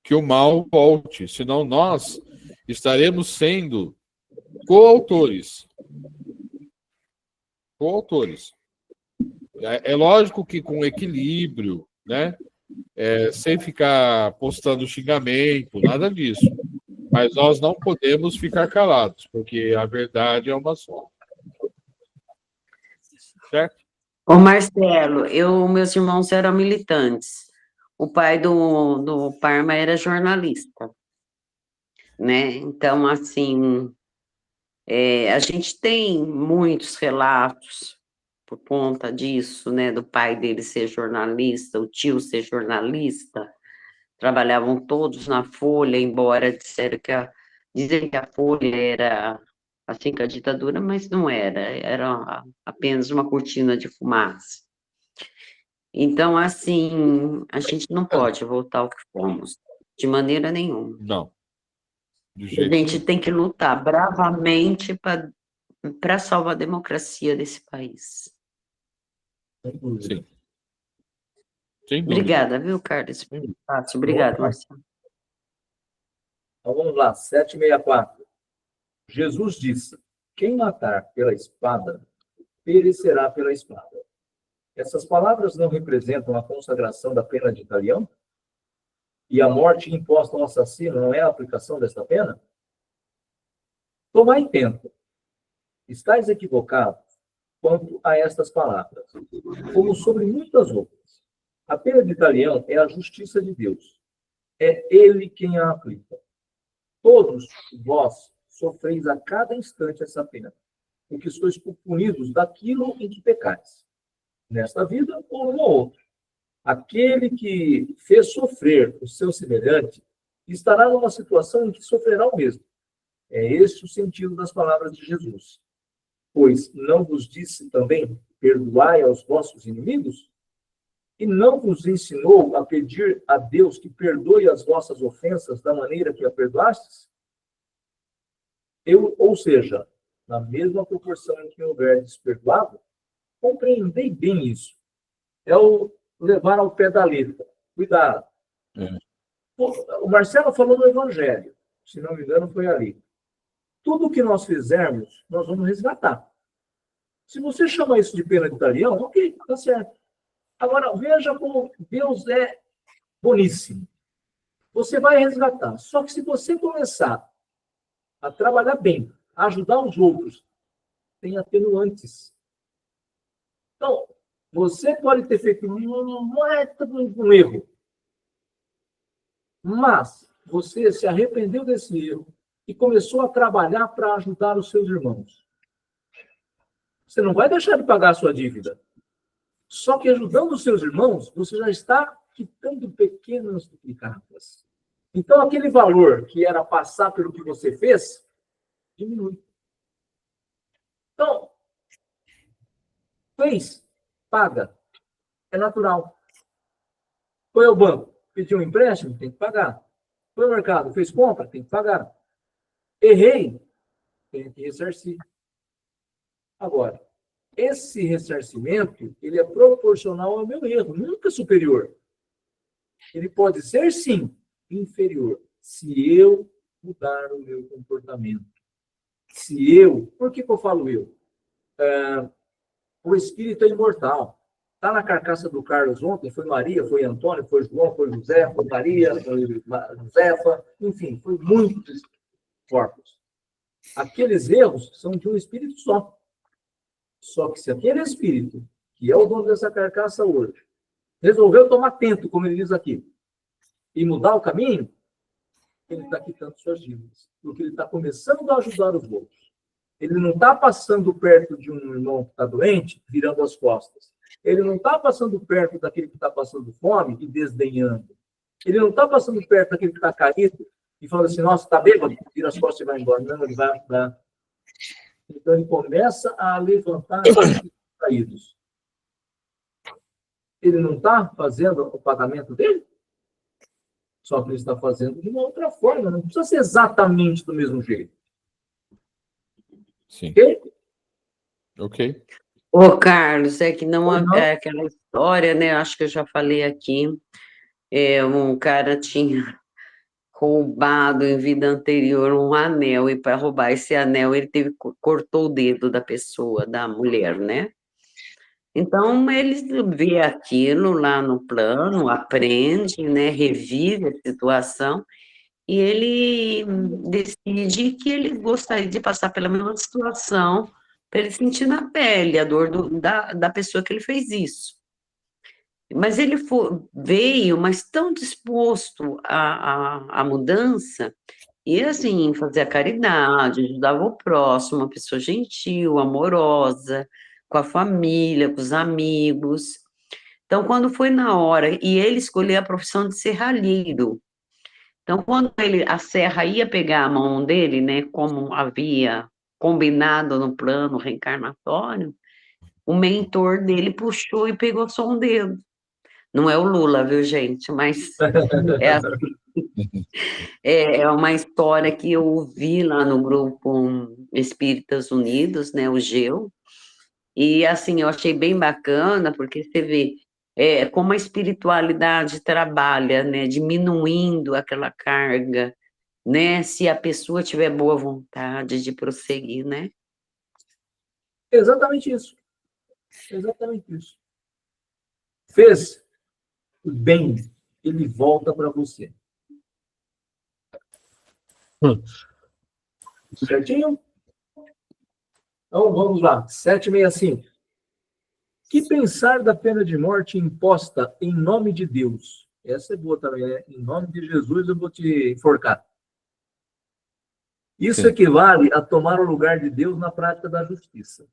que o mal volte, senão nós estaremos sendo coautores. Coautores. É lógico que com equilíbrio, né? Sem ficar postando xingamento, nada disso. Mas nós não podemos ficar calados, porque a verdade é uma só. Certo? Ô Marcelo, meus irmãos eram militantes. O pai do Parma era jornalista, né? Então, assim, a gente tem muitos relatos por conta disso, né? Do pai dele ser jornalista, o tio ser jornalista. Trabalhavam todos na Folha, embora dizem que a Folha era assim que a ditadura, mas não era apenas uma cortina de fumaça. Então, assim, a gente não pode voltar ao que fomos, de maneira nenhuma. Não. De A jeito gente nenhum. tem que lutar bravamente para salvar a democracia desse país. Sim. Sem dúvida. Obrigada, viu, Carlos? Obrigada, Marcelo. Então vamos lá, 764. Jesus disse: quem matar pela espada, perecerá pela espada. Essas palavras não representam a consagração da pena de talião? E a morte imposta ao assassino não é a aplicação desta pena? Tomai tempo. Estais equivocados quanto a estas palavras, como sobre muitas outras. A pena de talião é a justiça de Deus. É Ele quem a aplica. Todos vós sofreis a cada instante essa pena, porque sois punidos daquilo em que pecais, nesta vida ou numa outra. Aquele que fez sofrer o seu semelhante estará numa situação em que sofrerá o mesmo. É esse o sentido das palavras de Jesus. Pois não vos disse também, perdoai aos vossos inimigos? E não vos ensinou a pedir a Deus que perdoe as vossas ofensas da maneira que a perdoastes? Ou seja, na mesma proporção em que houverdes perdoado, compreendei bem isso. É o levar ao pé da letra. Cuidado. O Marcelo falou no Evangelho. Se não me engano, foi ali. Tudo que nós fizermos, nós vamos resgatar. Se você chama isso de pena de talião, ok, tá certo. Agora, veja como Deus é boníssimo. Você vai resgatar. Só que se você começar a trabalhar bem, a ajudar os outros, tem atenuantes. Então, você pode ter feito um erro. Mas você se arrependeu desse erro e começou a trabalhar para ajudar os seus irmãos. Você não vai deixar de pagar a sua dívida. Só que ajudando os seus irmãos, você já está quitando pequenas duplicadas. Então, aquele valor que era passar pelo que você fez, diminui. Então, fez, paga. É natural. Foi ao banco, pediu um empréstimo, tem que pagar. Foi ao mercado, fez compra, tem que pagar. Errei, tem que ressarcir. Agora, esse ressarcimento, ele é proporcional ao meu erro, nunca superior. Ele pode ser, sim, inferior, se eu mudar o meu comportamento. Se eu... Por que eu falo eu? O espírito é imortal. Está na carcaça do Carlos ontem, foi Maria, foi Antônio, foi João, foi José, foi Maria, foi Josefa, enfim, foi muitos corpos. Aqueles erros são de um espírito só. Só que se aquele espírito, que é o dono dessa carcaça hoje, resolveu tomar tento, como ele diz aqui, e mudar o caminho, ele está quitando suas dívidas. Porque ele está começando a ajudar os outros. Ele não está passando perto de um irmão que está doente, virando as costas. Ele não está passando perto daquele que está passando fome e desdenhando. Ele não está passando perto daquele que está caído e falando assim, nossa, está bêbado, vira as costas e vai embora. Não, ele vai ajudar. Então, ele começa a levantar os caídos. Ele não está fazendo o pagamento dele? Só que ele está fazendo de uma outra forma. Não precisa ser exatamente do mesmo jeito. Sim. Ok? Ok. Ô, Carlos, é que não Uhum. é aquela história, né? Acho que eu já falei aqui. Um cara tinha roubado em vida anterior um anel, e para roubar esse anel, ele cortou o dedo da pessoa, da mulher, né? Então, ele vê aquilo lá no plano, aprende, né? Revive a situação, e ele decide que ele gostaria de passar pela mesma situação, para ele sentir na pele a dor da pessoa que ele fez isso. Mas ele veio, mas tão disposto à mudança, e assim, fazia caridade, ajudava o próximo, uma pessoa gentil, amorosa, com a família, com os amigos. Então, quando foi na hora, e ele escolheu a profissão de serralheiro. Então, quando a serra ia pegar a mão dele, né, como havia combinado no plano reencarnatório, o mentor dele puxou e pegou só um dedo. Não é o Lula, viu, gente? Mas é uma história que eu ouvi lá no grupo Espíritas Unidos, né, o GEU, e assim, eu achei bem bacana, porque você vê como a espiritualidade trabalha, né, diminuindo aquela carga, né, se a pessoa tiver boa vontade de prosseguir, né? Exatamente isso. Exatamente isso. Fez o bem, ele volta para você. Certinho? Então, vamos lá. 765. Que pensar da pena de morte imposta em nome de Deus? Essa é boa também, né? Em nome de Jesus eu vou te enforcar. Isso Sim. equivale a tomar o lugar de Deus na prática da justiça.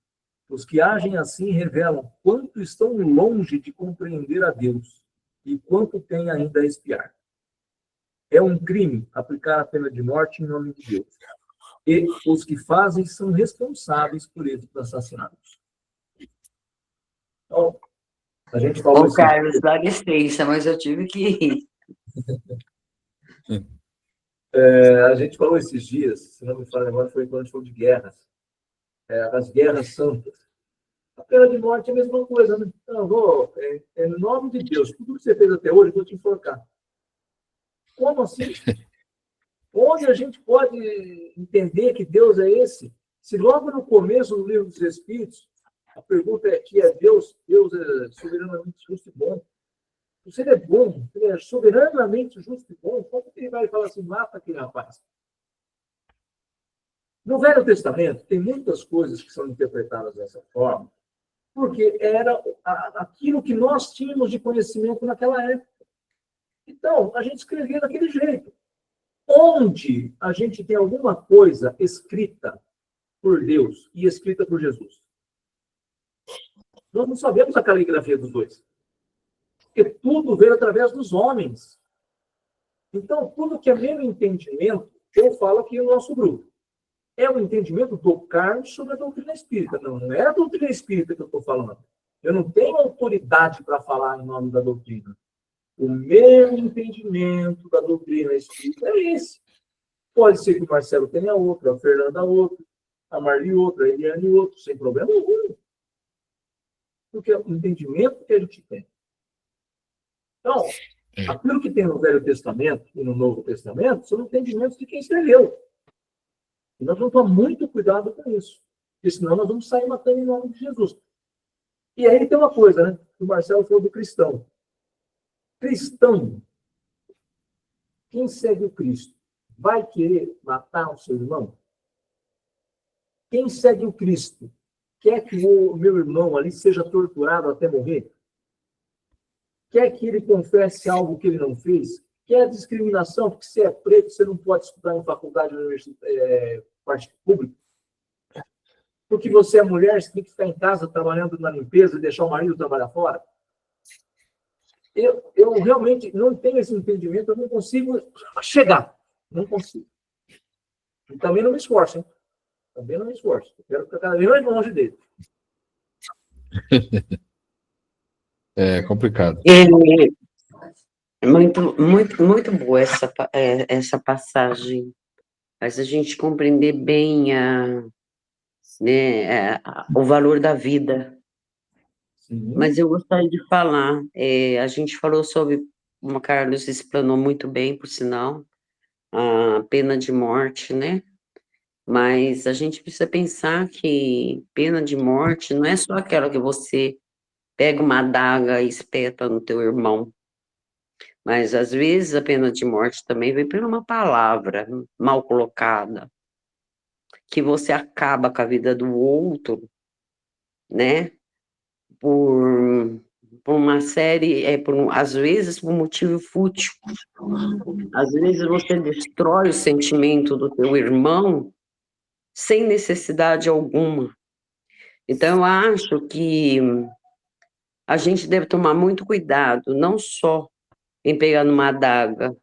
Os que agem assim revelam quanto estão longe de compreender a Deus e quanto têm ainda a expiar. É um crime aplicar a pena de morte em nome de Deus. E os que fazem são responsáveis por esses assassinatos. Então, A gente falou Ô, esses Carlos, dá licença, mas eu tive que ir. A gente falou esses dias, se não me falha agora, foi quando a gente falou de guerras, as guerras santas. A pena de morte é a mesma coisa, né? Então, no nome de Deus, tudo que você fez até hoje, eu vou te enforcar. Como assim? Onde a gente pode entender que Deus é esse? Se logo no começo do livro dos Espíritos, a pergunta é que é Deus é soberanamente justo e bom. Se ele é bom, ele é soberanamente justo e bom, como que ele vai falar assim, mata aquele rapaz? No Velho Testamento, tem muitas coisas que são interpretadas dessa forma, porque era aquilo que nós tínhamos de conhecimento naquela época. Então, a gente escrevia daquele jeito. Onde a gente tem alguma coisa escrita por Deus e escrita por Jesus? Nós não sabemos a caligrafia dos dois. Porque tudo veio através dos homens. Então, tudo que é meu entendimento, eu falo aqui no nosso grupo. É o entendimento do Carlos sobre a doutrina espírita. Não é a doutrina espírita que eu estou falando. Eu não tenho autoridade para falar em nome da doutrina. O meu entendimento da doutrina espírita é esse. Pode ser que o Marcelo tenha outro, a Fernanda outro, a Marli outro, a Eliane outro, sem problema algum. Porque é o entendimento que a gente tem. Então, aquilo que tem no Velho Testamento e no Novo Testamento são entendimentos de quem escreveu. E nós vamos tomar muito cuidado com isso. Porque senão nós vamos sair matando em nome de Jesus. E aí tem uma coisa, né? O Marcelo falou do cristão. Cristão, quem segue o Cristo, vai querer matar o seu irmão? Quem segue o Cristo, quer que o meu irmão ali seja torturado até morrer? Quer que ele confesse algo que ele não fez? Quer discriminação, porque você é preto, você não pode estudar em faculdade pública? Porque você é mulher, você tem que ficar em casa trabalhando na limpeza e deixar o marido trabalhar fora? Eu realmente não tenho esse entendimento, eu não consigo chegar. Não consigo. E também não me esforço, hein? Também não me esforço. Eu quero ficar cada vez mais longe dele. É complicado. É muito boa essa passagem. Mas a gente compreender bem o valor da vida. Sim. Mas eu gostaria de falar, a gente falou sobre, como o Carlos explanou muito bem, por sinal, a pena de morte, né? Mas a gente precisa pensar que pena de morte não é só aquela que você pega uma adaga e espeta no teu irmão. Mas, às vezes, a pena de morte também vem por uma palavra mal colocada, que você acaba com a vida do outro, né? Por uma série, às vezes, por um motivo fútil. Às vezes, você destrói o sentimento do teu irmão sem necessidade alguma. Então, eu acho que a gente deve tomar muito cuidado, não só em pegar numa adaga,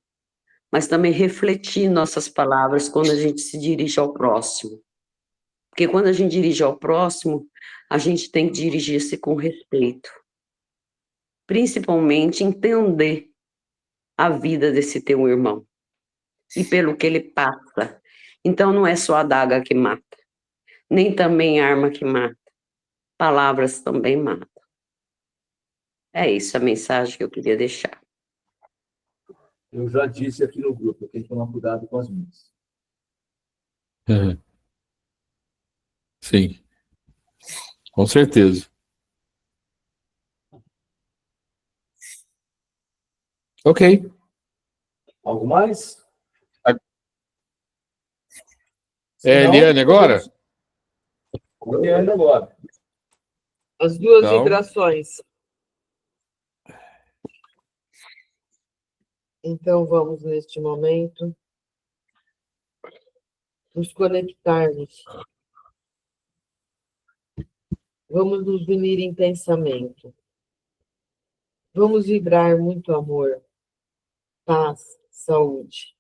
mas também refletir nossas palavras quando a gente se dirige ao próximo. Porque quando a gente dirige ao próximo, a gente tem que dirigir-se com respeito. Principalmente entender a vida desse teu irmão e pelo que ele passa. Então, não é só a adaga que mata, nem também a arma que mata. Palavras também matam. É isso a mensagem que eu queria deixar. Eu já disse aqui no grupo, eu tenho que tomar cuidado com as minhas. Uhum. Sim, com certeza. Ok. Algo mais? Eliane agora? Eliane agora. As duas Então. vibrações. Então, vamos, neste momento, nos conectarmos. Vamos nos unir em pensamento. Vamos vibrar muito amor, paz, saúde.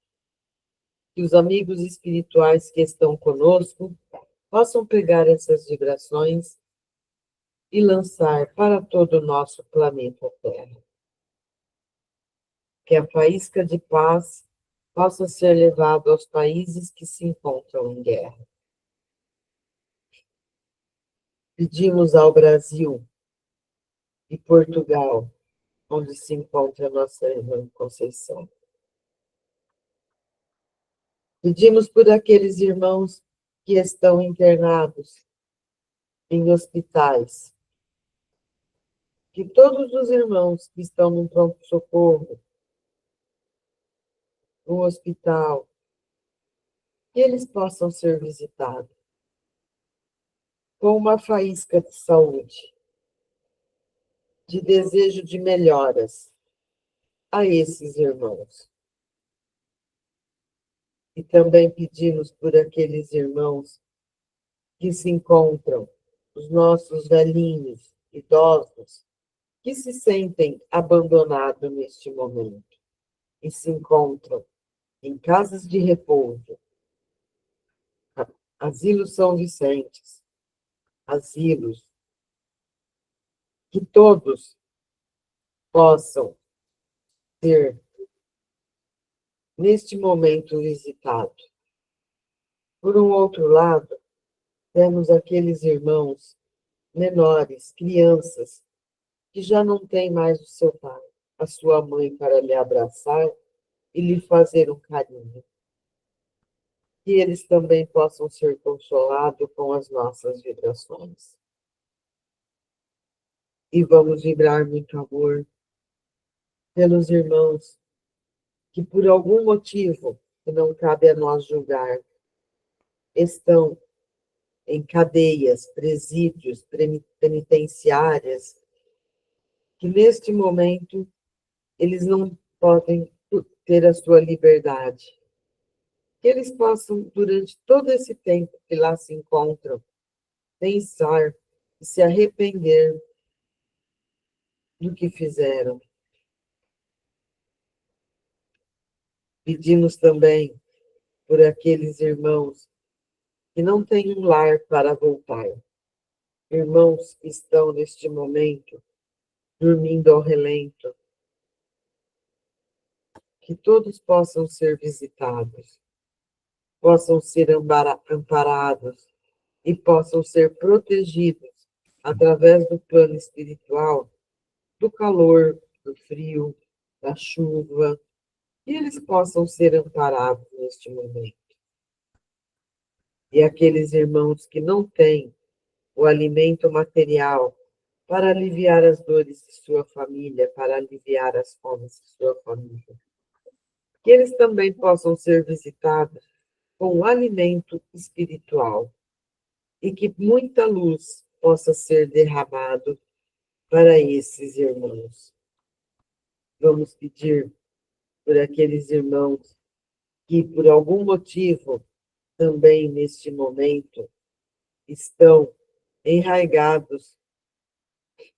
Que os amigos espirituais que estão conosco possam pegar essas vibrações e lançar para todo o nosso planeta Terra. Que a faísca de paz possa ser levada aos países que se encontram em guerra. Pedimos ao Brasil e Portugal, onde se encontra a nossa irmã Conceição. Pedimos por aqueles irmãos que estão internados em hospitais, que todos os irmãos que estão no pronto-socorro, no hospital, que eles possam ser visitados com uma faísca de saúde, de desejo de melhoras a esses irmãos. E também pedimos por aqueles irmãos que se encontram, os nossos velhinhos, idosos, que se sentem abandonados neste momento e se encontram em casas de repouso, asilos São Vicentes, asilos, que todos possam ser, neste momento, visitados. Por um outro lado, temos aqueles irmãos menores, crianças, que já não têm mais o seu pai, a sua mãe para lhe abraçar e lhe fazer um carinho. Que eles também possam ser consolados com as nossas vibrações. E vamos vibrar muito amor pelos irmãos que, por algum motivo que não cabe a nós julgar, estão em cadeias, presídios, penitenciárias, que neste momento eles não podem ter a sua liberdade. Que eles possam, durante todo esse tempo que lá se encontram, pensar e se arrepender do que fizeram. Pedimos também por aqueles irmãos que não têm um lar para voltar. Irmãos que estão neste momento dormindo ao relento. Que todos possam ser visitados, possam ser amparados e possam ser protegidos através do plano espiritual, do calor, do frio, da chuva, e eles possam ser amparados neste momento. E aqueles irmãos que não têm o alimento material para aliviar as dores de sua família, para aliviar as fomes de sua família, que eles também possam ser visitados com o alimento espiritual e que muita luz possa ser derramado para esses irmãos. Vamos pedir por aqueles irmãos que, por algum motivo, também neste momento, estão enraigados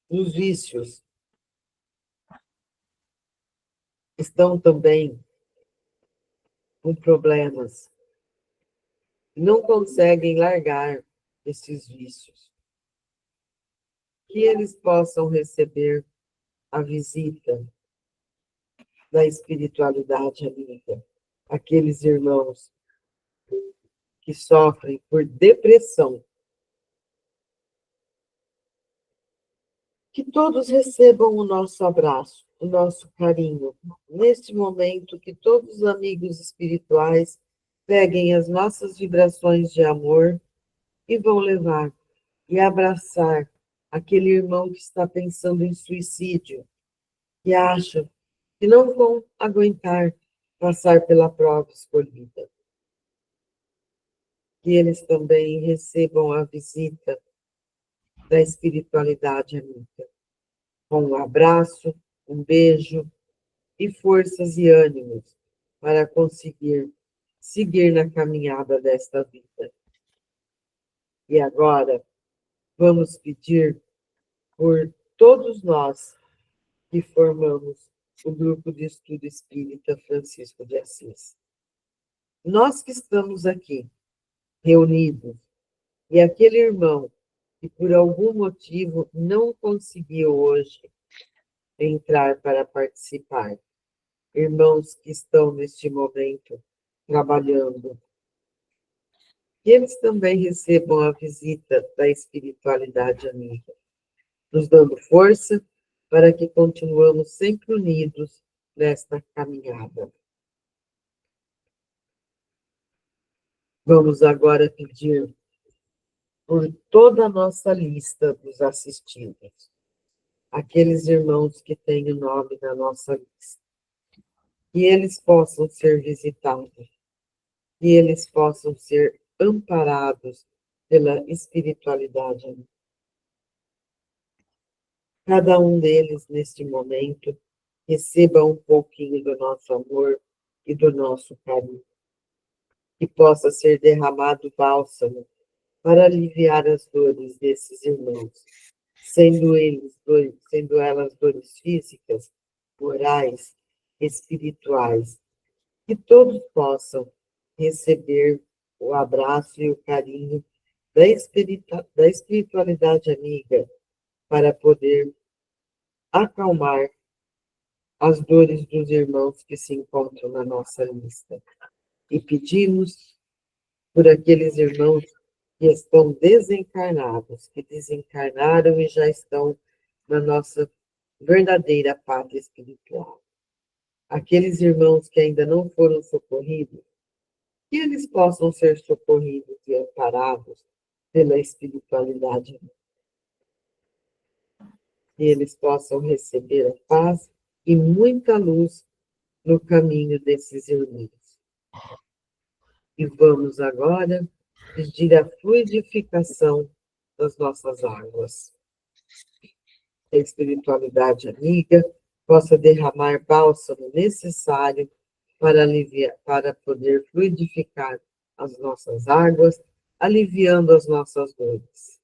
nos vícios, estão também com problemas, não conseguem largar esses vícios. Que eles possam receber a visita da espiritualidade amiga, aqueles irmãos que sofrem por depressão. Que todos recebam o nosso abraço, o nosso carinho. Neste momento, que todos os amigos espirituais peguem as nossas vibrações de amor e vão levar e abraçar aquele irmão que está pensando em suicídio e acha que não vão aguentar passar pela prova escolhida. Que eles também recebam a visita da espiritualidade amiga, com um abraço, um beijo e forças e ânimos para conseguir seguir na caminhada desta vida. E agora, vamos pedir por todos nós que formamos o Grupo de Estudo Espírita Francisco de Assis. Nós que estamos aqui, reunidos, e aquele irmão que por algum motivo não conseguiu hoje entrar para participar. Irmãos que estão neste momento trabalhando, que eles também recebam a visita da espiritualidade amiga, nos dando força para que continuemos sempre unidos nesta caminhada. Vamos agora pedir por toda a nossa lista dos assistidos, aqueles irmãos que têm o nome na nossa lista, que eles possam ser visitados, que eles possam ser amparados pela espiritualidade amiga. Cada um deles, neste momento, receba um pouquinho do nosso amor e do nosso carinho. Que possa ser derramado bálsamo para aliviar as dores desses irmãos, sendo elas dores físicas, morais, espirituais. Que todos possam receber o abraço e o carinho da espiritualidade amiga, para poder acalmar as dores dos irmãos que se encontram na nossa lista. E pedimos por aqueles irmãos que estão desencarnados, que desencarnaram e já estão na nossa verdadeira pátria espiritual. Aqueles irmãos que ainda não foram socorridos, que eles possam ser socorridos e amparados pela espiritualidade, que eles possam receber a paz e muita luz no caminho desses irmãos. E vamos agora pedir a fluidificação das nossas águas. Que a espiritualidade amiga possa derramar bálsamo necessário para aliviar, para poder fluidificar as nossas águas, aliviando as nossas dores.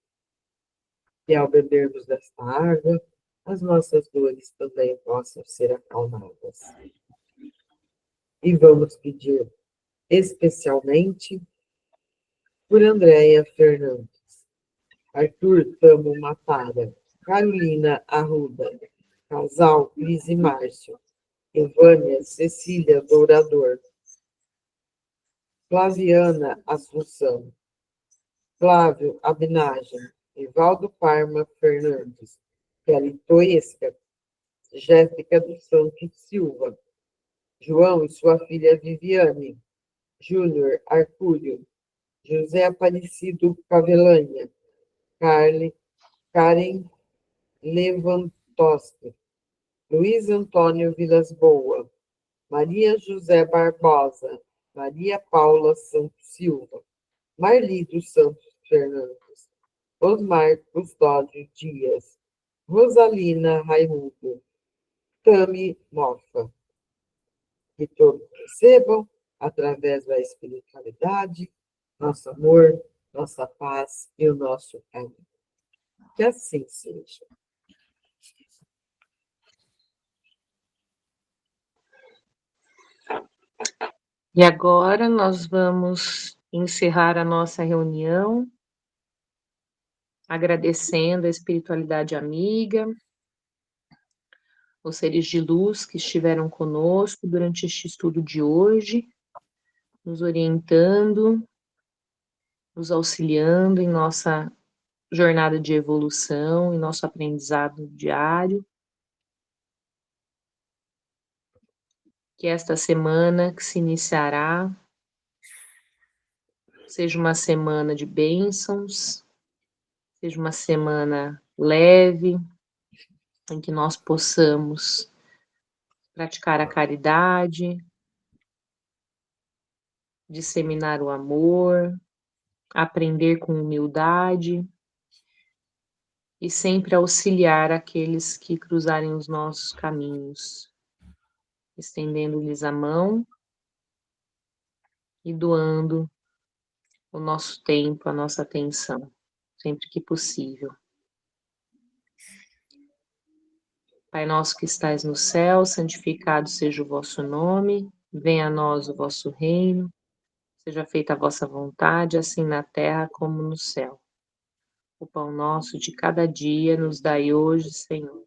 E ao bebermos desta água, as nossas dores também possam ser acalmadas. E vamos pedir especialmente por Andréia Fernandes, Arthur Tamo Matara, Carolina Arruda, casal Cris e Márcio, Evânia Cecília Dourador, Flaviana Assunção, Flávio Abinagem, Evaldo Parma Fernandes, Kelly Toesca, Jéssica dos Santos Silva, João e sua filha Viviane, Júnior Arcúrio, José Aparecido Cavelanha, Karen Lewandowski, Luiz Antônio Vilas Boa, Maria José Barbosa, Maria Paula Santos Silva, Marli dos Santos Fernandes, Osmar Custódio Dias, Rosalina Raimundo, Tami Mofa. Que todos recebam, através da espiritualidade, nosso amor, nossa paz e o nosso caminho. Que assim seja. E agora nós vamos encerrar a nossa reunião, agradecendo a espiritualidade amiga, os seres de luz que estiveram conosco durante este estudo de hoje, nos orientando, nos auxiliando em nossa jornada de evolução, em nosso aprendizado diário. Que esta semana que se iniciará seja uma semana de bênçãos, seja uma semana leve, em que nós possamos praticar a caridade, disseminar o amor, aprender com humildade e sempre auxiliar aqueles que cruzarem os nossos caminhos, estendendo-lhes a mão e doando o nosso tempo, a nossa atenção, sempre que possível. Pai nosso que estais no céu, santificado seja o vosso nome, venha a nós o vosso reino, seja feita a vossa vontade, assim na terra como no céu. O pão nosso de cada dia nos dai hoje, Senhor.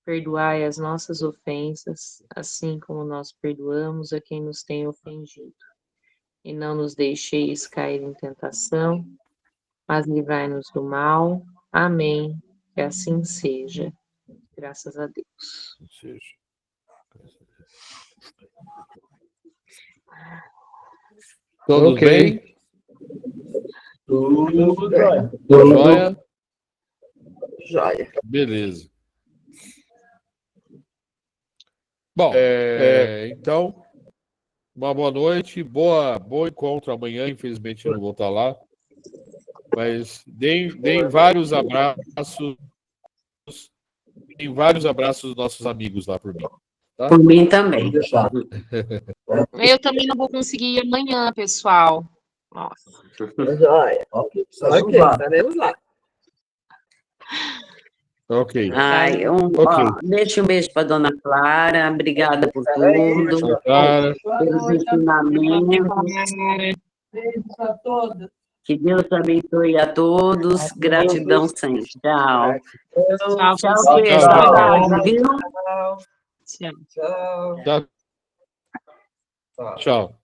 Perdoai as nossas ofensas, assim como nós perdoamos a quem nos tem ofendido. E não nos deixeis cair em tentação, mas livrai-nos do mal. Amém. Que assim seja. Graças a Deus. Todos Ok. bem? Tudo jóia. Joia? Joia. Beleza. Bom, então, uma boa noite, bom encontro amanhã. Infelizmente eu não vou estar lá, mas deem vários abraços, dos nossos amigos lá por mim. Por mim também. Pode deixar. Eu também não vou conseguir ir amanhã, pessoal. Nossa. Joia. Ok, Ok, estaremos lá. Ok. Ai, deixa um beijo para dona Clara. Obrigada por tudo, Clara, pelos ensinamentos. Beijos a todos. Que Deus abençoe a todos. Gratidão sempre. Tchau. Tchau, Tchau, Pedro. tchau. Saudade, viu? Tchau. Tchau. Tchau. tchau. Tchau.